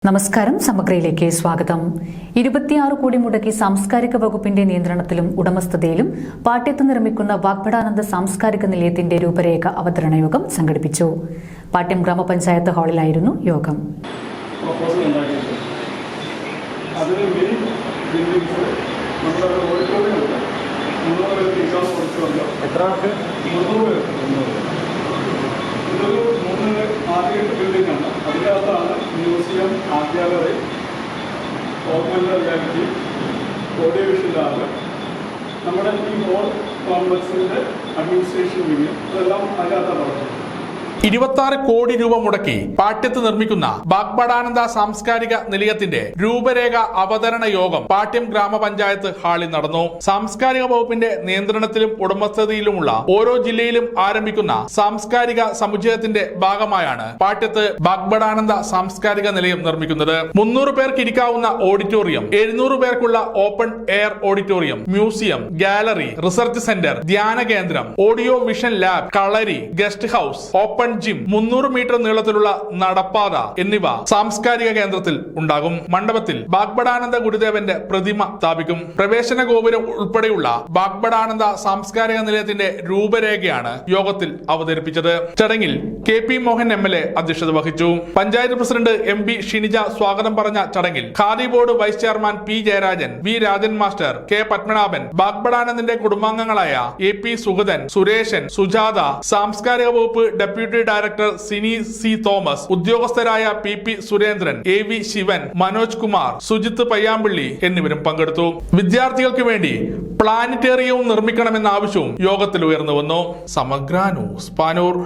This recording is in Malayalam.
നമസ്കാരം. സമഗ്രയിലേക്ക് സ്വാഗതം. 26 കോടി മുടക്കി സാംസ്കാരിക വകുപ്പിന്റെ നിയന്ത്രണത്തിലും ഉടമസ്ഥതയിലും പാട്യത്ത് നിർമ്മിക്കുന്ന വാഗ്ഭടാനന്ദ സാംസ്കാരിക നിലയത്തിന്റെ രൂപരേഖ അവതരണ യോഗം സംഘടിപ്പിച്ചു. പാട്യം ഗ്രാമപഞ്ചായത്ത് ഹാളിലായിരുന്നു യോഗം. ഇതൊരു 3-4 ബിൽഡിംഗാണ്. അതിനകത്താണ് museum, art gallery, augmented reality, audio visual lab, നമ്മുടെ ഈ ഹോൾ കോംപ്ലക്സിന്റെ അഡ്മിനിസ്ട്രേഷൻ വിങ്, ഇതെല്ലാം അതിനകത്താണ് നടക്കുന്നത്. 26 കോടി രൂപ മുടക്കി പാട്യത്ത് നിർമ്മിക്കുന്ന വാഗ്ഭടാനന്ദ സാംസ്കാരിക നിലയത്തിന്റെ രൂപരേഖ അവതരണ യോഗം പാട്യം ഗ്രാമപഞ്ചായത്ത് ഹാളിൽ നടന്നു. സാംസ്കാരിക വകുപ്പിന്റെ നിയന്ത്രണത്തിലും ഉടമസ്ഥതയിലുമുള്ള ഓരോ ജില്ലയിലും ആരംഭിക്കുന്ന സാംസ്കാരിക സമുച്ചയത്തിന്റെ ഭാഗമായാണ് പാട്യത്ത് വാഗ്ഭടാനന്ദ സാംസ്കാരിക നിലയം നിർമ്മിക്കുന്നത്. 300 പേർക്ക് ഇരിക്കാവുന്ന ഓഡിറ്റോറിയം, 700 പേർക്കുള്ള open air auditorium, museum, gallery, research centre, ധ്യാന കേന്ദ്രം, audio vision lab, kalari, guest house, open gym, 300 metre നീളത്തിലുള്ള നടപ്പാത എന്നിവ സാംസ്കാരിക കേന്ദ്രത്തിൽ ഉണ്ടാകും. മണ്ഡപത്തിൽ വാഗ്ഭടാനന്ദ ഗുരുദേവന്റെ പ്രതിമ സ്ഥാപിക്കും. പ്രവേശന ഗോപുരം ഉൾപ്പെടെയുള്ള വാഗ്ഭടാനന്ദ സാംസ്കാരിക നിലയത്തിന്റെ രൂപരേഖയാണ് യോഗത്തിൽ അവതരിപ്പിച്ചത്. ചടങ്ങിൽ KP മോഹൻ MLA അധ്യക്ഷത വഹിച്ചു. പഞ്ചായത്ത് പ്രസിഡന്റ് MB ഷിനിജ സ്വാഗതം പറഞ്ഞ ചടങ്ങിൽ Khadi board vice chairman P Jayarajan, V Rajan master, K Padmanabhan, വാഗ്ഭടാനന്ദന്റെ കുടുംബാംഗങ്ങളായ AP സുഗതൻ, സുരേഷൻ, സുജാത, സാംസ്കാരിക വകുപ്പ് deputy director Sini C Thomas, ഉദ്യോഗസ്ഥരായ PP സുരേന്ദ്രൻ, AV ശിവൻ, മനോജ് കുമാർ, സുജിത്ത് പയ്യാമ്പള്ളി എന്നിവരും പങ്കെടുത്തു. വിദ്യാർത്ഥികൾക്ക് വേണ്ടി പ്ലാനറ്റേറിയവും നിർമ്മിക്കണമെന്ന ആവശ്യവും യോഗത്തിൽ ഉയർന്നു വന്നു. സമഗ്ര ന്യൂസ് പാനൂർ.